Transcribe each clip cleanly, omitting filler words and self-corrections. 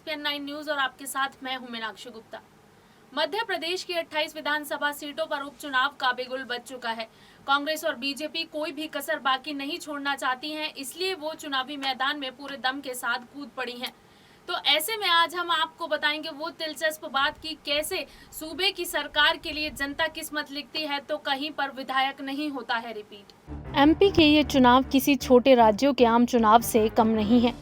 ESPN9 news और आपके साथ मैं हूं मीनाक्षी गुप्ता। मध्य प्रदेश की 28 विधानसभा सीटों पर उपचुनाव का बिगुल बज चुका है। कांग्रेस और बीजेपी कोई भी कसर बाकी नहीं छोड़ना चाहती हैं, इसलिए वो चुनावी मैदान में पूरे दम के साथ कूद पड़ी हैं। तो ऐसे में आज हम आपको बताएंगे वो दिलचस्प बात कि कैसे सूबे की सरकार के लिए जनता किस्मत लिखती है तो कहीं पर विधायक नहीं होता है रिपीट। एमपी के ये चुनाव किसी छोटे राज्यों के आम चुनाव से कम नहीं है।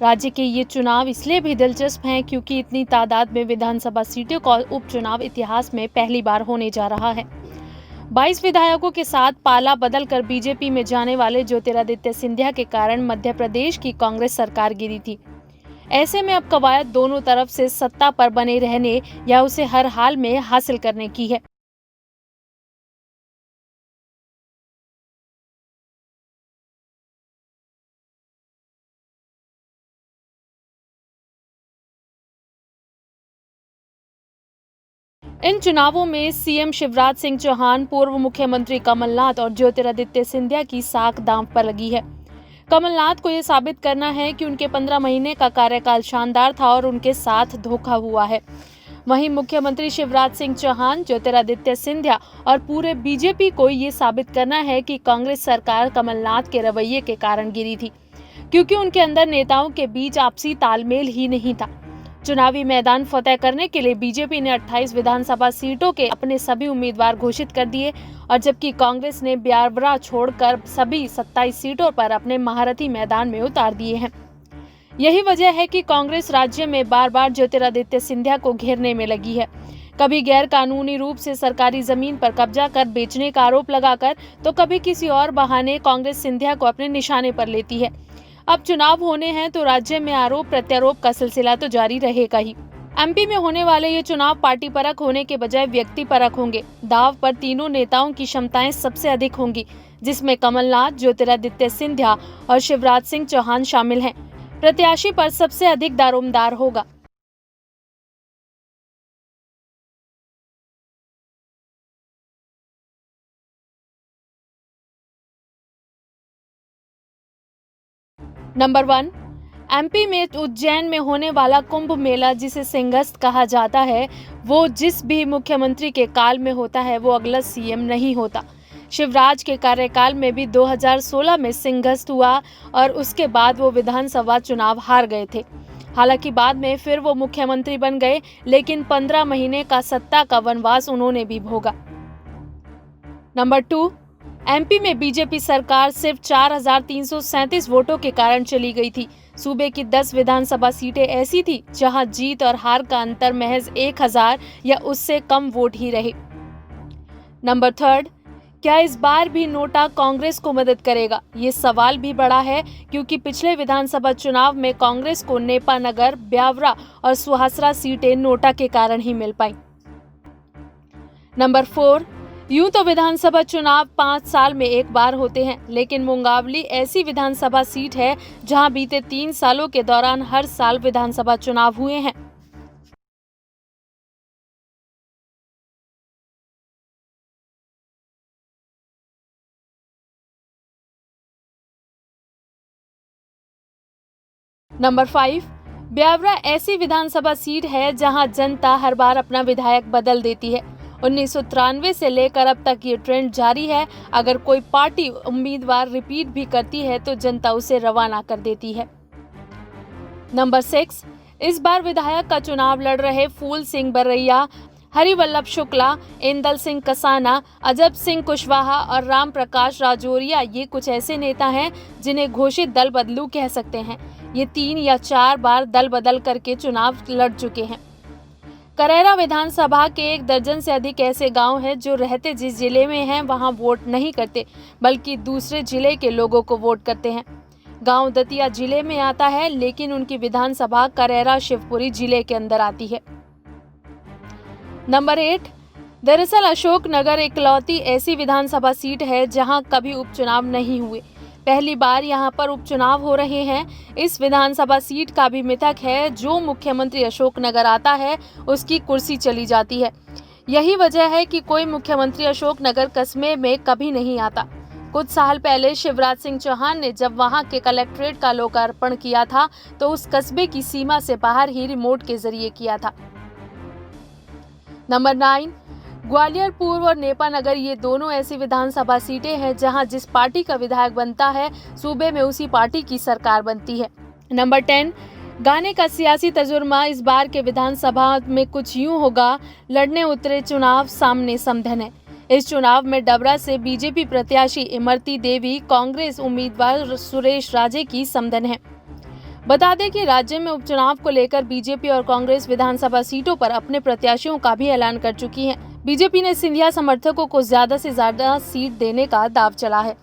राज्य के ये चुनाव इसलिए भी दिलचस्प हैं क्योंकि इतनी तादाद में विधानसभा सीटों का उपचुनाव इतिहास में पहली बार होने जा रहा है। 22 विधायकों के साथ पाला बदलकर बीजेपी में जाने वाले ज्योतिरादित्य सिंधिया के कारण मध्य प्रदेश की कांग्रेस सरकार गिरी थी। ऐसे में अब कवायद दोनों तरफ से सत्ता पर बने रहने या उसे हर हाल में हासिल करने की है। इन चुनावों में सीएम शिवराज सिंह चौहान, पूर्व मुख्यमंत्री कमलनाथ और ज्योतिरादित्य सिंधिया की साख दांव पर लगी है। कमलनाथ को यह साबित करना है कि उनके 15 महीने का कार्यकाल शानदार था और उनके साथ धोखा हुआ है। वहीं मुख्यमंत्री शिवराज सिंह चौहान, ज्योतिरादित्य सिंधिया और पूरे बीजेपी को ये साबित करना है कि कांग्रेस सरकार कमलनाथ के रवैये के कारण गिरी थी, क्योंकि उनके अंदर नेताओं के बीच आपसी तालमेल ही नहीं था। चुनावी मैदान फतेह करने के लिए बीजेपी ने 28 विधानसभा सीटों के अपने सभी उम्मीदवार घोषित कर दिए और जबकि कांग्रेस ने ब्यावरा छोड़कर सभी 27 सीटों पर अपने महारथी मैदान में उतार दिए हैं। यही वजह है कि कांग्रेस राज्य में बार बार ज्योतिरादित्य सिंधिया को घेरने में लगी है। कभी गैर कानूनी रूप से सरकारी जमीन पर कब्जा कर बेचने का आरोप लगाकर तो कभी किसी और बहाने कांग्रेस सिंधिया को अपने निशाने पर लेती है। अब चुनाव होने हैं तो राज्य में आरोप प्रत्यारोप का सिलसिला तो जारी रहेगा ही। एमपी में होने वाले ये चुनाव पार्टी परख होने के बजाय व्यक्ति परख होंगे। दांव पर तीनों नेताओं की क्षमताएं सबसे अधिक होंगी, जिसमें कमलनाथ, ज्योतिरादित्य सिंधिया और शिवराज सिंह चौहान शामिल हैं। प्रत्याशी पर सबसे अधिक दारोमदार होगा। नंबर 1, एमपी में उज्जैन में होने वाला कुंभ मेला, जिसे सिंहस्थ कहा जाता है, वो जिस भी मुख्यमंत्री के काल में होता है वो अगला सीएम नहीं होता। शिवराज के कार्यकाल में भी 2016 में सिंहस्थ हुआ और उसके बाद वो विधानसभा चुनाव हार गए थे। हालांकि बाद में फिर वो मुख्यमंत्री बन गए, लेकिन 15 महीने का सत्ता का वनवास उन्होंने भी भोगा। नंबर 2, एमपी में बीजेपी सरकार सिर्फ 4,337 वोटों के कारण चली गई थी। सूबे की 10 विधानसभा सीटें ऐसी थी जहां जीत और हार का अंतर महज 1,000 या उससे कम वोट ही रहे। नंबर 3, क्या इस बार भी नोटा कांग्रेस को मदद करेगा? ये सवाल भी बड़ा है क्योंकि पिछले विधानसभा चुनाव में कांग्रेस को नेपानगर, ब्यावरा और सुहासरा सीटें नोटा के कारण ही मिल पाई। नंबर 4, यूं तो विधानसभा चुनाव 5 साल में एक बार होते हैं, लेकिन मुंगावली ऐसी विधानसभा सीट है जहां बीते 3 सालों के दौरान हर साल विधानसभा चुनाव हुए हैं। नंबर 5, ब्यावरा ऐसी विधानसभा सीट है जहां जनता हर बार अपना विधायक बदल देती है। 1993 से लेकर अब तक ये ट्रेंड जारी है। अगर कोई पार्टी उम्मीदवार रिपीट भी करती है तो जनता उसे रवाना कर देती है। नंबर 6, इस बार विधायक का चुनाव लड़ रहे फूल सिंह बरैया, हरिवल्लभ शुक्ला, इंदल सिंह कसाना, अजब सिंह कुशवाहा और राम प्रकाश राजौरिया ये कुछ ऐसे नेता हैं जिन्हें घोषित दल बदलू कह सकते हैं। ये 3 या 4 बार दल बदल करके चुनाव लड़ चुके हैं। करेरा विधानसभा के 1 दर्जन से अधिक ऐसे गांव हैं जो रहते जिस जिले में हैं वहां वोट नहीं करते, बल्कि दूसरे जिले के लोगों को वोट करते हैं। गांव दतिया जिले में आता है, लेकिन उनकी विधानसभा करेरा शिवपुरी जिले के अंदर आती है। नंबर 8, दरअसल अशोकनगर इकलौती ऐसी विधानसभा सीट है जहां कभी उपचुनाव नहीं हुए। पहली बार यहां पर उपचुनाव हो रहे हैं। इस विधानसभा सीट का भी मिथक है, जो मुख्यमंत्री अशोकनगर आता है उसकी कुर्सी चली जाती है। यही वजह है कि कोई मुख्यमंत्री अशोकनगर कस्बे में कभी नहीं आता। कुछ साल पहले शिवराज सिंह चौहान ने जब वहां के कलेक्ट्रेट का लोकार्पण किया था तो उस कस्बे की सीमा से बाहर ही रिमोट के जरिए किया था। नंबर 9, ग्वालियर पूर्व और नेपानगर ये दोनों ऐसी विधानसभा सीटें हैं जहां जिस पार्टी का विधायक बनता है सूबे में उसी पार्टी की सरकार बनती है। नंबर 10, गाने का सियासी तजुर्बा इस बार के विधानसभा में कुछ यूं होगा, लड़ने उतरे चुनाव सामने समधन है। इस चुनाव में डबरा से बीजेपी प्रत्याशी इमरती देवी, कांग्रेस उम्मीदवार सुरेश राजे की समधन है। बता दें कि राज्य में उपचुनाव को लेकर बीजेपी और कांग्रेस विधानसभा सीटों पर अपने प्रत्याशियों का भी ऐलान कर चुकी है। बीजेपी ने सिंधिया समर्थकों को ज्यादा से ज्यादा सीट देने का दाव चला है।